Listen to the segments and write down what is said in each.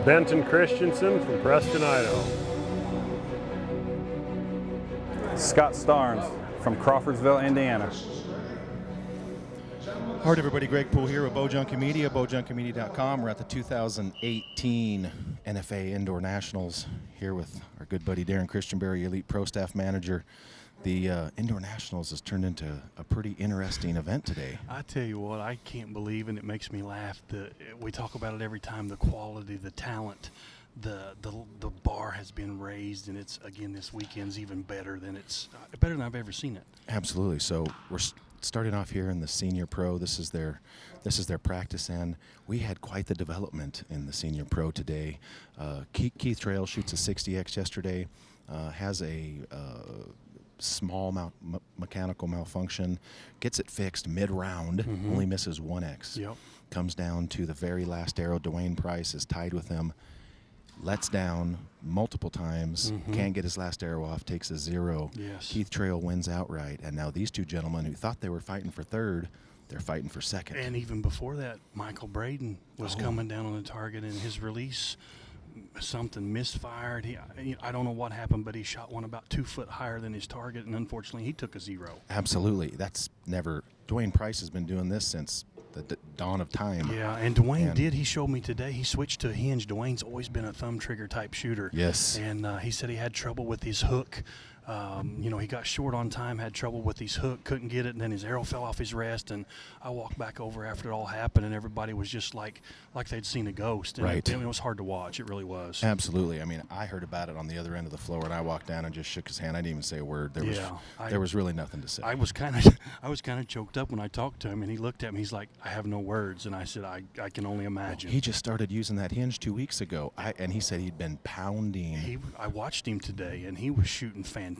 Benton Christensen from Preston, Idaho. Scott Starnes from Crawfordsville, Indiana. All right, everybody, Greg Poole here with Bowjunky Media, bowjunkymedia.com. We're at the 2018 NFAA Indoor Nationals here with our good buddy Darren Christianberry, Elite Pro Staff Manager. The Indoor Nationals has turned into a pretty interesting event today. I tell you what, I can't believe, and it makes me laugh, we talk about it every time, the quality, the talent, the bar has been raised, and it's, again, this weekend's even better than I've ever seen it. Absolutely. So we're starting off here in the Senior Pro. This is their practice end. We had quite the development in the Senior Pro today. Keith Trail shoots a 60X yesterday, has a small mechanical malfunction, gets it fixed mid-round, only misses 1X. Yep. Comes down to the very last arrow. Dwayne Price is tied with him. Lets down multiple times, can't get his last arrow off, takes a 0. Yes. Keith Trail wins outright, and now these two gentlemen who thought they were fighting for third, they're fighting for second. And even before that, Michael Braden was coming down on the target, and his release, something misfired. I don't know what happened, but he shot one about 2 foot higher than his target, and unfortunately he took a 0. Absolutely. That's never – Dwayne Price has been doing this since the dawn of time. Yeah, and Dwayne he showed me today, he switched to a hinge. Dwayne's always been a thumb trigger type shooter. Yes. And he said he had trouble with his hook. He got short on time, had trouble with his hook, couldn't get it, and then his arrow fell off his rest. And I walked back over after it all happened, and everybody was just like they'd seen a ghost. And right. It was hard to watch. It really was. Absolutely. I mean, I heard about it on the other end of the floor, and I walked down and just shook his hand. I didn't even say a word. There was really nothing to say. I was kind of choked up when I talked to him, and he looked at me. He's like, "I have no words," and I said, "I can only imagine." He just started using that hinge 2 weeks ago, and he said he'd been pounding. I watched him today, and he was shooting fantastic.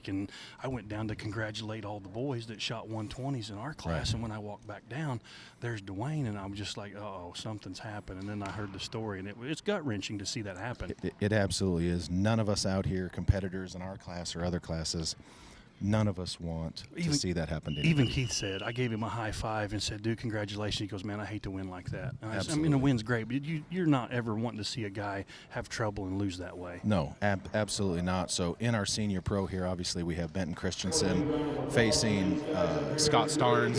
And I went down to congratulate all the boys that shot 120s in our class. Right. And when I walked back down, there's Dwayne, and I'm just like, "Uh-oh, something's happened." And then I heard the story, and it's gut-wrenching to see that happen. It absolutely is. None of us out here, competitors in our class or other classes, none of us want to see that happen to anybody. Even Keith said, I gave him a high five and said, "Dude, congratulations." He goes, "Man, I hate to win like that." And I mean, a win's great, but you're not ever wanting to see a guy have trouble and lose that way. No, absolutely not. So in our Senior Pro here, obviously, we have Benton Christensen facing Scott Starnes,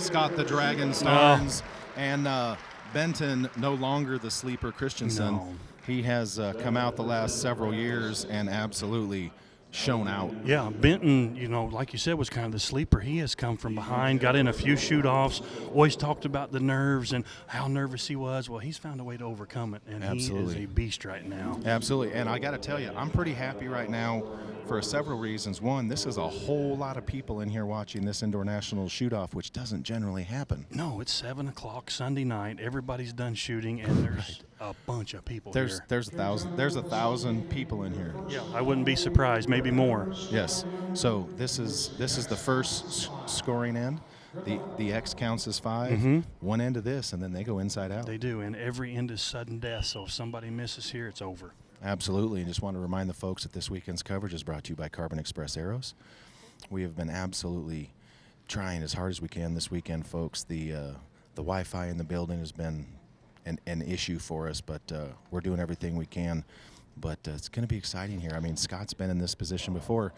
Scott the Dragon Starnes, and Benton, no longer the sleeper Christensen. No. He has come out the last several years and absolutely shown out. Yeah, Benton, like you said, was kind of the sleeper. He has come from behind, got in a few shoot-offs, always talked about the nerves and how nervous he was. Well, he's found a way to overcome it, and Absolutely. He is a beast right now. Absolutely, and I got to tell you, I'm pretty happy right now for several reasons. One, this is a whole lot of people in here watching this Indoor Nationals shoot-off, which doesn't generally happen. No, it's 7 o'clock Sunday night. Everybo's done shooting, and there's a bunch of people here. There's 1,000 people in here. Yeah, I wouldn't be surprised. Maybe more. Yes. So this is the first scoring end. The X counts as 5. One end of this, and then they go inside out. They do, and every end is sudden death. So if somebody misses here, it's over. Absolutely, and just want to remind the folks that this weekend's coverage is brought to you by Carbon Express Arrows. We have been absolutely trying as hard as we can this weekend, folks. The Wi-Fi in the building has been an issue for us, but we're doing everything we can. But it's going to be exciting here. I mean, Scott's been in this position before.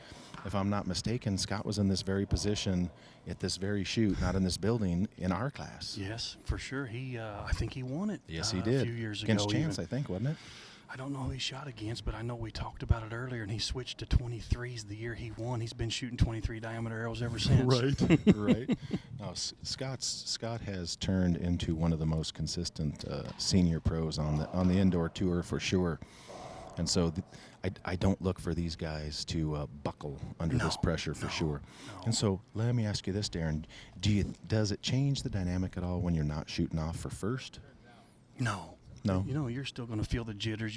If I'm not mistaken, Scott was in this very position at this very shoot, not in this building, in our class. Yes, for sure. I think he won it. Yes, he did. A few years against ago. Chance, I think, wasn't it? I don't know who he shot against, but I know we talked about it earlier, and he switched to 23s the year he won. He's been shooting 23 diameter arrows ever since. Right, right. No, Scott has turned into one of the most consistent senior pros on the indoor tour for sure. And so I don't look for these guys to buckle under this pressure for sure. No. And so let me ask you this, Darren. Does it change the dynamic at all when you're not shooting off for first? No. No. You're still going to feel the jitters.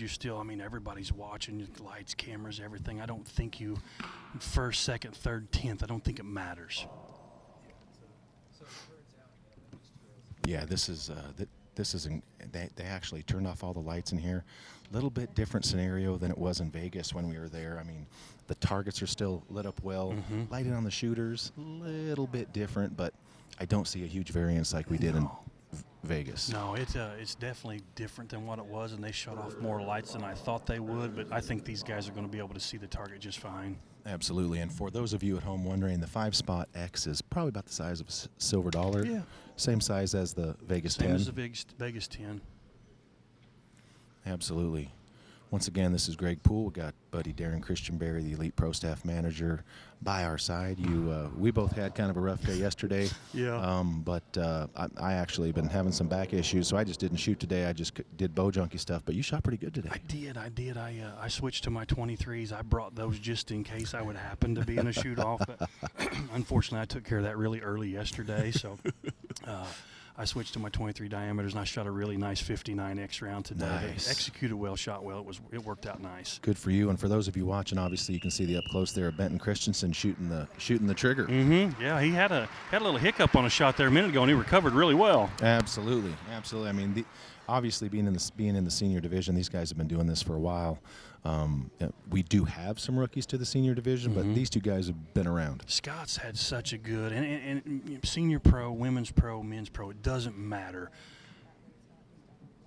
Everybody's watching, lights, cameras, everything. I don't think you first, second, third, 10th, I don't think it matters. Yeah, this is this is they actually turned off all the lights in here. A little bit different scenario than it was in Vegas when we were there. I mean, the targets are still lit up well. Lighting on the shooters, a little bit different, but I don't see a huge variance like we did in Vegas. No, it's definitely different than what it was, and they shut off more lights than I thought they would, but I think these guys are going to be able to see the target just fine. Absolutely, and for those of you at home wondering, the 5-spot X is probably about the size of a silver dollar. Yeah. Same size as the Vegas 10. Same as the Vegas 10. Absolutely. Once again, this is Greg Poole. We got buddy Darren Christianberry, the Elite Pro Staff Manager, by our side. We both had kind of a rough day yesterday. Yeah. But I actually been having some back issues, so I just didn't shoot today. I just did Bowjunky stuff. But you shot pretty good today. I did. I switched to my 23s. I brought those just in case I would happen to be in a shoot off. But unfortunately, I took care of that really early yesterday. So. I switched to my 23 diameters, and I shot a really nice 59X round today. Nice. Executed well, shot well. It worked out nice. Good for you. And for those of you watching, obviously you can see the up close there of Benton Christensen shooting the trigger. Yeah, he had a little hiccup on a shot there a minute ago, and he recovered really well. Absolutely. I mean, obviously being in the senior division, these guys have been doing this for a while. We do have some rookies to the senior division, but these two guys have been around. Scott's had such a good and senior pro, women's pro, men's pro. It doesn't matter.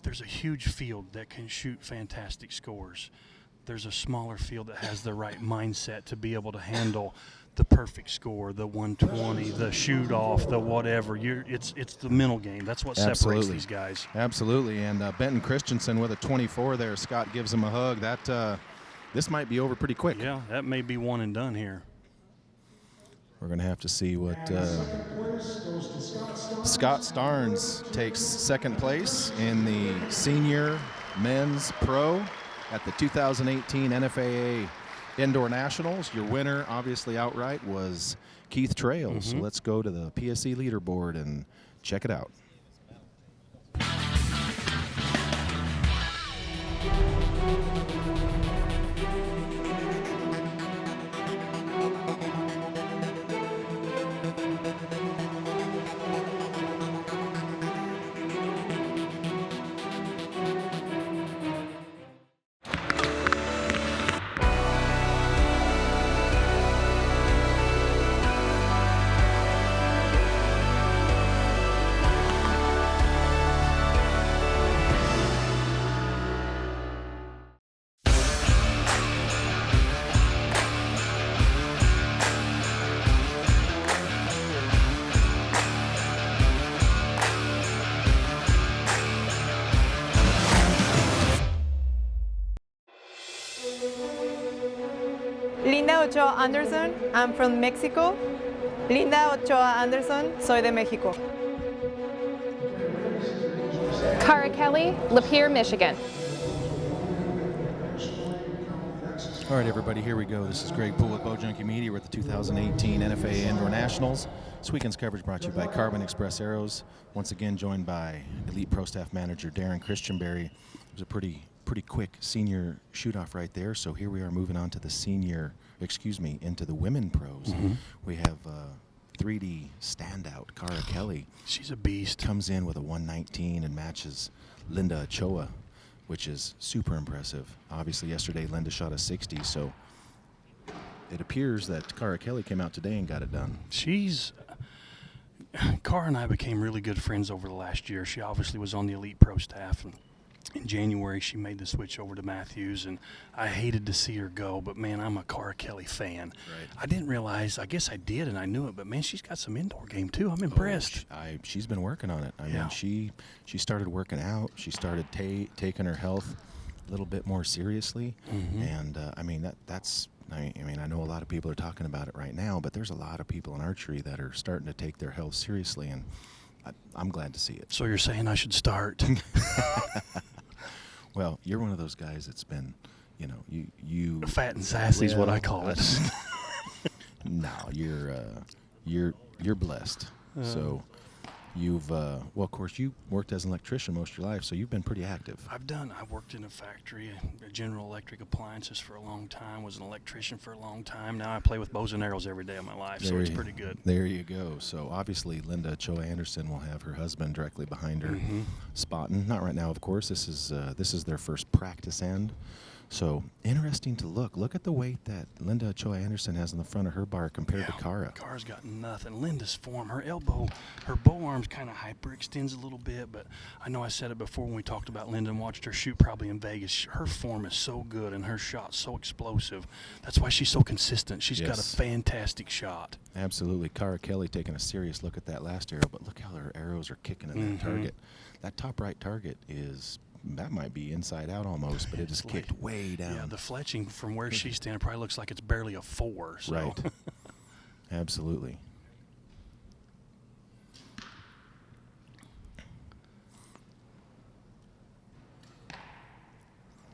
There's a huge field that can shoot fantastic scores. There's a smaller field that has the right mindset to be able to handle the perfect score, the 120, the shoot off, the whatever. It's the mental game. That's what separates these guys. Absolutely. And Benton Christensen with a 24 there. Scott gives him a hug. This might be over pretty quick. Yeah, that may be one and done here. We're going to have to see what Scott Starnes takes second place in the senior men's pro at the 2018 NFAA Indoor Nationals. Your winner, obviously outright, was Keith Trails. So let's go to the PSE leaderboard and check it out. Linda Ochoa Anderson, I'm from Mexico. Linda Ochoa Anderson, soy de México. Cara Kelly, Lapeer, Michigan. All right, everybody, here we go. This is Greg Poole with Bowjunky Media. We're at the 2018 NFAA Indoor Nationals. This weekend's coverage brought to you by Carbon Express Arrows. Once again, joined by Elite Pro Staff Manager Darren Christianberry. It was a pretty quick senior shoot-off right there. So here we are moving on to the into the women pros. We have 3D standout Cara Kelly. She's a beast. Comes in with a 119 and matches Linda Ochoa, which is super impressive. Obviously, yesterday Linda shot a 60, so it appears that Cara Kelly came out today and got it done. Cara and I became really good friends over the last year. She obviously was on the Elite Pro staff, and in January she made the switch over to Matthews, and I hated to see her go, but man, I'm a Cara Kelly fan. Right. I didn't realize, I guess I did and I knew it, but man, she's got some indoor game too. I'm impressed. She's been working on it. I mean, she started working out. She started taking her health a little bit more seriously, and I mean I know a lot of people are talking about it right now, but there's a lot of people in archery that are starting to take their health seriously, and I'm glad to see it. So you're saying I should start? Well, you're one of those guys that's been, you fat and sassy is what I call it. No, you're blessed. So You've, well, of course, you worked as an electrician most of your life, so you've been pretty active. I've worked in a factory, General Electric Appliances for a long time, was an electrician for a long time. Now I play with bows and arrows every day of my life, so it's pretty good. There you go. So obviously Linda Ochoa Anderson will have her husband directly behind her, spotting. Not right now, of course. This is their first practice end. So interesting to look. Look at the weight that Linda Ochoa Anderson has in the front of her bar compared to Cara. Cara's got nothing. Linda's form, her elbow, her bow arms kind of hyperextends a little bit, but I know I said it before when we talked about Linda and watched her shoot probably in Vegas. Her form is so good and her shot's so explosive. That's why she's so consistent. She's got a fantastic shot. Absolutely. Cara Kelly taking a serious look at that last arrow, but look how her arrows are kicking in that target. That top right target that might be inside out almost, but it is kicked way down. Yeah, the fletching from where she's standing probably looks like it's barely a 4. So. Right. Absolutely.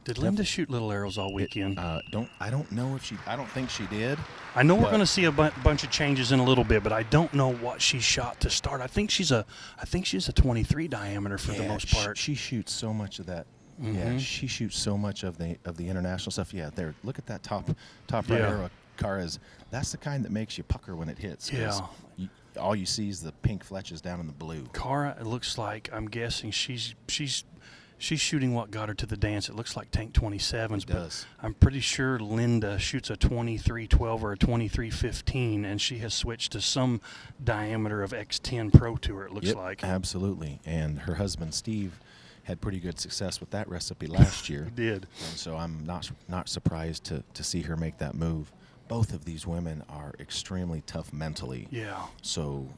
Did Linda shoot little arrows all weekend? I don't know if she. I don't think she did. I know we're going to see a bunch of changes in a little bit, but I don't know what she shot to start. I think she's a 23 diameter for the most part. She shoots so much of that. Yeah, she shoots so much of the international stuff. Yeah, there. Look at that top right arrow. Cara's. That's the kind that makes you pucker when it hits. Yeah. All you see is the pink fletches down in the blue. Cara, it looks like, I'm guessing she's shooting what got her to the dance. It looks like Tank 27s, it does. But I'm pretty sure Linda shoots a 2312 or a 2315, and she has switched to some diameter of X10 Pro Tour, it looks like. Absolutely. And her husband, Steve, had pretty good success with that recipe last year. He did. And so I'm not surprised to see her make that move. Both of these women are extremely tough mentally. Yeah. So,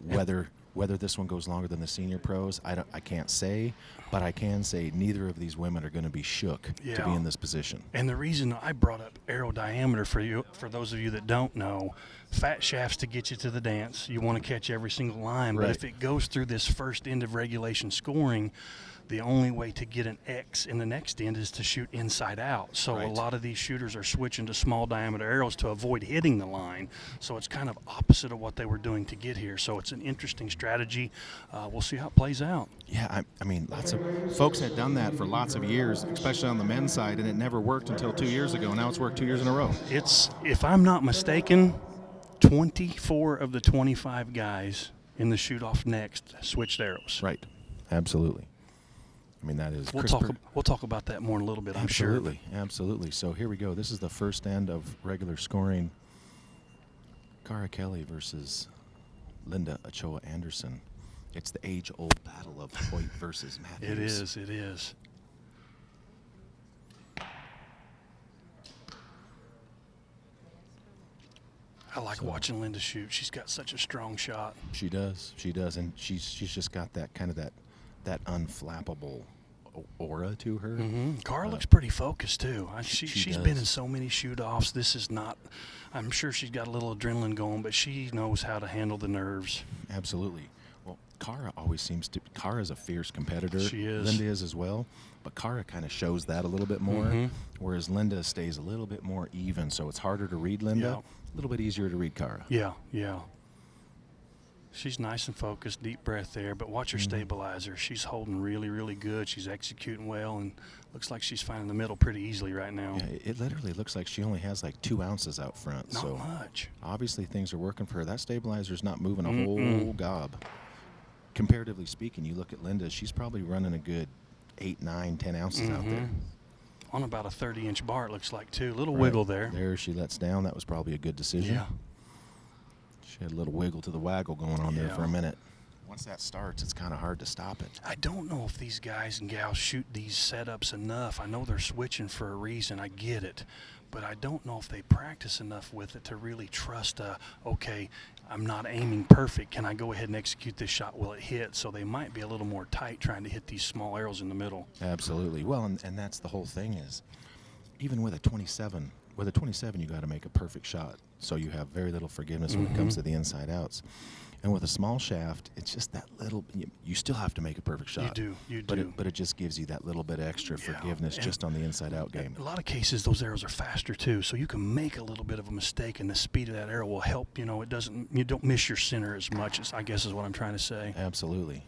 whether this one goes longer than the senior pros, I can't say, but I can say neither of these women are going to be shook to be in this position. And the reason I brought up arrow diameter for those of you that don't know, fat shafts to get you to the dance. You want to catch every single line, but if it goes through this first end of regulation scoring, the only way to get an X in the next end is to shoot inside out. So a lot of these shooters are switching to small diameter arrows to avoid hitting the line. So it's kind of opposite of what they were doing to get here. So it's an interesting strategy. We'll see how it plays out. Yeah, I mean, lots of folks had done that for lots of years, especially on the men's side, and it never worked until 2 years ago. Now it's worked 2 years in a row. It's, if I'm not mistaken, 24 of the 25 guys in the shoot-off next switched arrows. Right, absolutely. I mean, that is we'll talk about that more in a little bit, I'm sure. Absolutely. So here we go. This is the first end of regular scoring. Cara Kelly versus Linda Ochoa Anderson. It's the age-old battle of Hoyt versus Matthews. It is. I like watching Linda shoot. She's got such a strong shot. She does, and she's just got that kind of that unflappable aura to her. Cara looks pretty focused too. She's does. been in so many shoot-offs. This is not, I'm sure she's got a little adrenaline going, but she knows how to handle the nerves. Absolutely. Well, Cara always seems to, Cara's a fierce competitor. She is. Linda is as well, but Cara kind of shows that a little bit more, whereas Linda stays a little bit more even, so it's harder to read Linda, a little bit easier to read Cara. Yeah. She's nice and focused, deep breath there, but watch her stabilizer. She's holding really, really good. She's executing well, and looks like she's finding the middle pretty easily right now. Yeah, it literally looks like she only has like 2 ounces out front. Not much. Obviously things are working for her. That stabilizer's not moving a whole gob. Comparatively speaking, you look at Linda, she's probably running a good 8, 9, 10 ounces out there. On about a 30-inch bar, it looks like, too. Little wiggle there. There she lets down. That was probably a good decision. Yeah. She had a little wiggle to the waggle going on there for a minute. Once that starts, it's kind of hard to stop it. I don't know if these guys and gals shoot these setups enough. I know they're switching for a reason. I get it. But I don't know if they practice enough with it to really trust, okay, I'm not aiming perfect. Can I go ahead and execute this shot? Will it hit? So they might be a little more tight trying to hit these small arrows in the middle. Absolutely. Well, and that's the whole thing is, even with a 27 with a 27, you got to make a perfect shot, so you have very little forgiveness when it comes to the inside outs. And with a small shaft, it's just that little. You still have to make a perfect shot. You do. But it just gives you that little bit extra forgiveness just on the inside out game. A lot of cases, those arrows are faster too, so you can make a little bit of a mistake, and the speed of that arrow will help. You don't miss your center as much. As I guess is what I'm trying to say. Absolutely.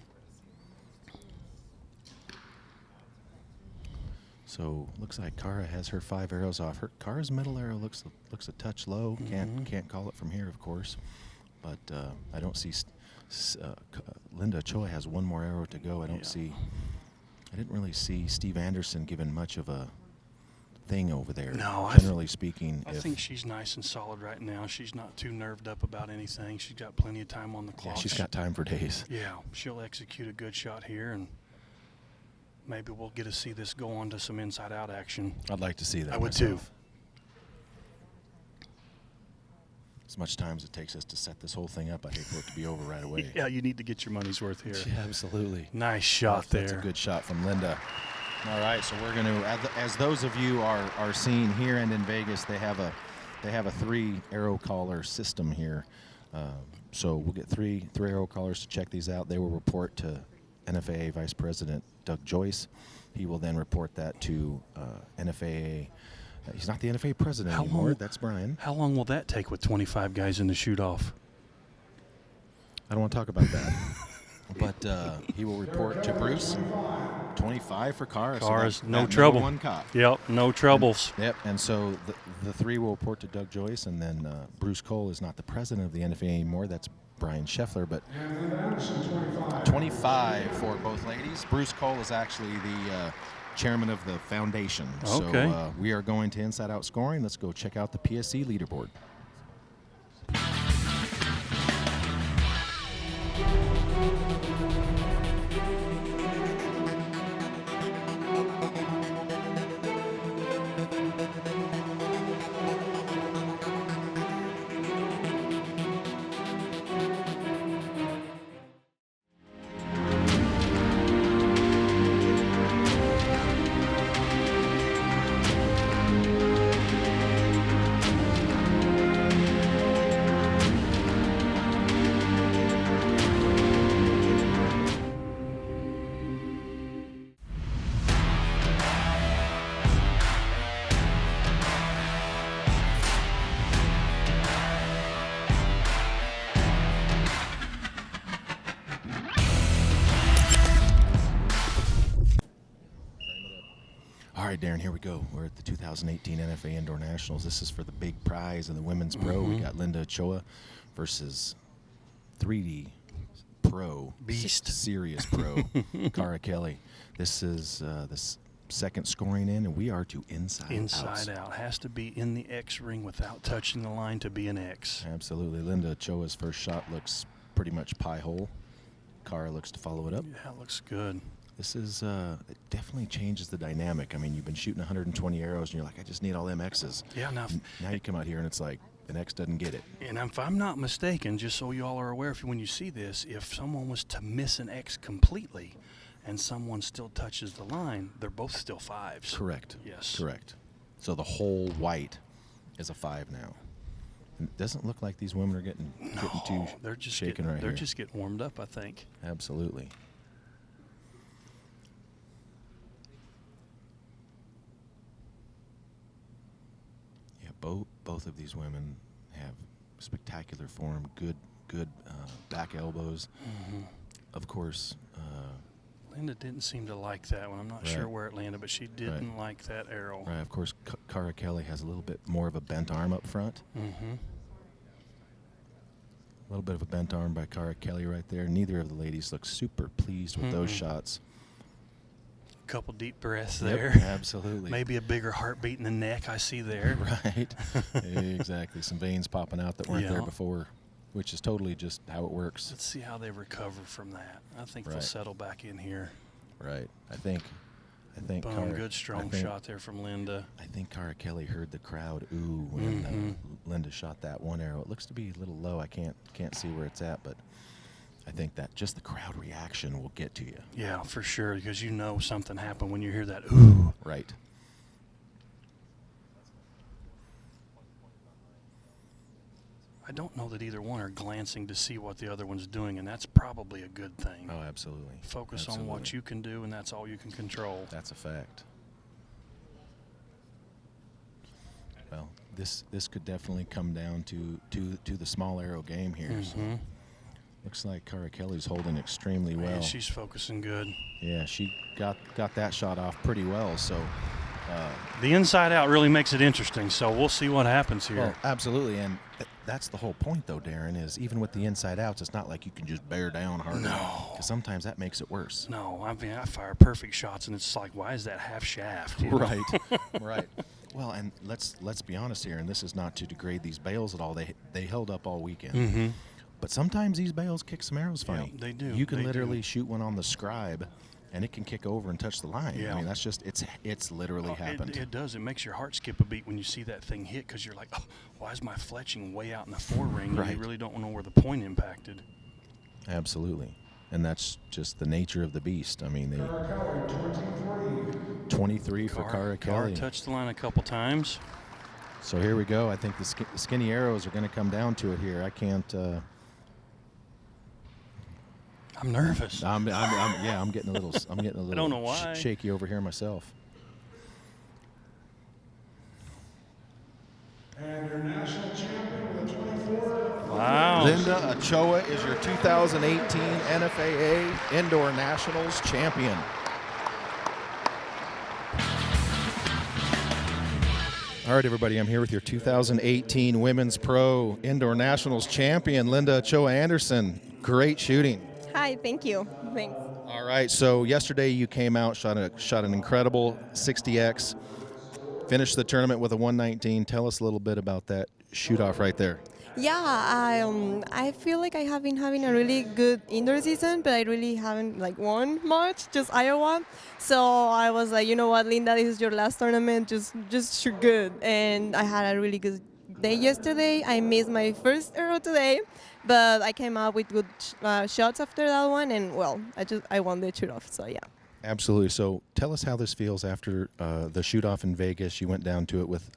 So looks like Cara has her 5 arrows off. Cara's middle arrow looks a touch low. Can't call it from here, of course. But I don't see. Linda Ochoa has 1 more arrow to go. I didn't really see Steve Anderson giving much of a thing over there. No, generally speaking. I think she's nice and solid right now. She's not too nerved up about anything. She's got plenty of time on the clock. Yeah, she's got time for days. Yeah, she'll execute a good shot here, and maybe we'll get to see this go on to some inside-out action. I'd like to see that. I would myself. too. As much time as it takes us to set this whole thing up, I hate for it to be over right away. Yeah, you need to get your money's worth here. Yeah, absolutely. Nice shot there. That's a good shot from Linda. All right, so we're going to, as those of you are seeing here and in Vegas, they have a 3 arrow collar system here. So we'll get three arrow collars to check these out. They will report to NFAA Vice President Doug Joyce. He will then report that to NFAA. He's not the NFAA president anymore. That's Brian. How long will that take with 25 guys in the shoot-off? I don't want to talk about that. But he will report to Bruce. 25 for Cara. Cara's so no trouble. 1 caught. Yep, no troubles. And so the 3 will report to Doug Joyce, and then Bruce Cole is not the president of the NFAA anymore. That's Brian Scheffler. But 25 for both ladies. Bruce Cole is actually the chairman of the foundation. Okay. So we are going to inside out scoring. Let's go check out the PSC leaderboard. All right, Darren, here we go. We're at the 2018 NFAA Indoor Nationals. This is for the big prize of the women's pro. We got Linda Ochoa versus 3D pro, Beast. serious pro, Cara Kelly. This is the second scoring in, and we are to inside out. Has to be in the X ring without touching the line to be an X. Absolutely. Linda Ochoa's first shot looks pretty much pie hole. Cara looks to follow it up. Yeah, it looks good. This is it definitely changes the dynamic. I mean, you've been shooting 120 arrows, and you're like, I just need all them X's. Yeah, now you come out here, and it's like an X doesn't get it. And if I'm not mistaken, just so you all are aware, when you see this, if someone was to miss an X completely and someone still touches the line, they're both still 5s. Correct. Yes. Correct. So the whole white is a 5 now. And it doesn't look like these women are getting too they're just shaken right here. They're just getting warmed up, I think. Absolutely. Yeah, both of these women have spectacular form, good back elbows. Of course, Linda didn't seem to like that one. I'm not sure where it landed, but she didn't like that arrow. Right, of course, Cara Kelly has a little bit more of a bent arm up front. A little bit of a bent arm by Cara Kelly right there. Neither of the ladies look super pleased with those shots. A couple deep breaths there. Yep, absolutely. Maybe a bigger heartbeat in the neck I see there. Right. Exactly. Some veins popping out that weren't there before, which is totally just how it works. Let's see how they recover from that. I think they'll settle back in here. Right. I think Boom, good strong shot there from Linda. I think Cara Kelly heard the crowd ooh when Linda shot that one arrow. It looks to be a little low. I can't see where it's at, but I think that just the crowd reaction will get to you. Yeah, for sure, because you know something happened when you hear that ooh. Right. I don't know that either one are glancing to see what the other one's doing, and that's probably a good thing. Oh, absolutely. Focus on what you can do, and that's all you can control. That's a fact. Well, this could definitely come down to the small arrow game here. So looks like Cara Kelly's holding extremely well. Man, she's focusing good. Yeah, she got that shot off pretty well. So the inside out really makes it interesting. So we'll see what happens here. well, absolutely, and that's the whole point, though, Darren. Is even with the inside outs, it's not like you can just bear down hard. No. Because sometimes that makes it worse. No, I mean, I fire perfect shots, and it's like, why is that half shaft? You know? Right, right. Well, and let's be honest here, and this is not to degrade these bales at all. They held up all weekend. But sometimes these bales kick some arrows funny. Yeah, they do. You can They literally do. shoot one on the scribe, and it can kick over and touch the line. Yeah. I mean, that's just it's literally happened. It does. It makes your heart skip a beat when you see that thing hit, because you're like, oh, why is my fletching way out in the four-ring? Right. You really don't know where the point impacted. Absolutely. And that's just the nature of the beast. I mean, 23 for Cara Kelly. touched the line a couple times. So here we go. I think the skinny arrows are going to come down to it here. I can't. I'm nervous. I'm getting a little. I'm getting a little. I don't know why. Shaky over here myself. And your national champion with 24. Wow. Linda Ochoa is your 2018 NFAA Indoor Nationals champion. All right, everybody, I'm here with your 2018 Women's Pro Indoor Nationals champion, Linda Ochoa Anderson. Great shooting. Hi, thank you. Thanks. All right, so yesterday you came out, shot an incredible 60X, finished the tournament with a 119. Tell us a little bit about that shoot-off right there. Yeah, I feel like I have been having a really good indoor season, but I really haven't won much, just Iowa. So I was like, you know what, Linda, this is your last tournament, just shoot good. And I had a really good day yesterday. I missed my first arrow today, but I came up with good shots after that one, and well, I won the shoot off. So yeah. Absolutely. So tell us how this feels after the shoot-off in Vegas. You went down to it with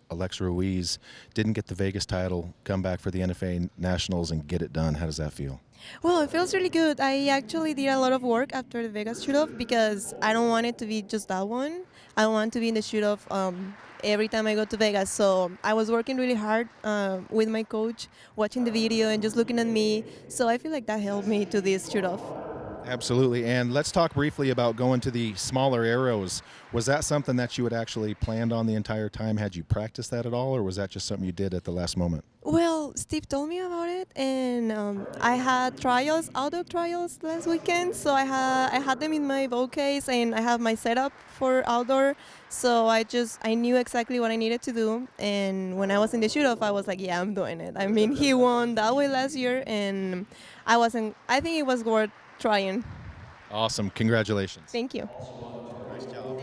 Alexa Ruiz, didn't get the Vegas title, come back for the NFAA Nationals and get it done. How does that feel? Well, it feels really good. I actually did a lot of work after the Vegas shoot-off because I don't want it to be just that one. I want to be in the shoot-off every time I go to Vegas. So I was working really hard with my coach, watching the video and just looking at me. So I feel like that helped me to this shoot-off. Absolutely. And let's talk briefly about going to the smaller arrows. Was that something that you had actually planned on the entire time? Had you practiced that at all, or was that just something you did at the last moment? Well, Steve told me about it, and I had outdoor trials last weekend. So I had them in my bow case, and I have my setup for outdoor. So I knew exactly what I needed to do. And when I was in the shoot-off, I was like, yeah, I'm doing it. I mean, he won that way last year, and I think it was worth trying. Awesome. Congratulations. Thank you. Nice job.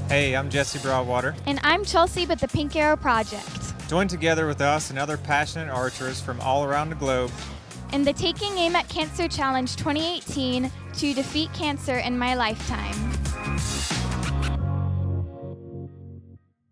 Hey, I'm Jesse Broadwater. And I'm Chelsea with the Pink Arrow Project. Join together with us and other passionate archers from all around the globe In the Taking Aim at Cancer Challenge 2018 to defeat cancer in my lifetime.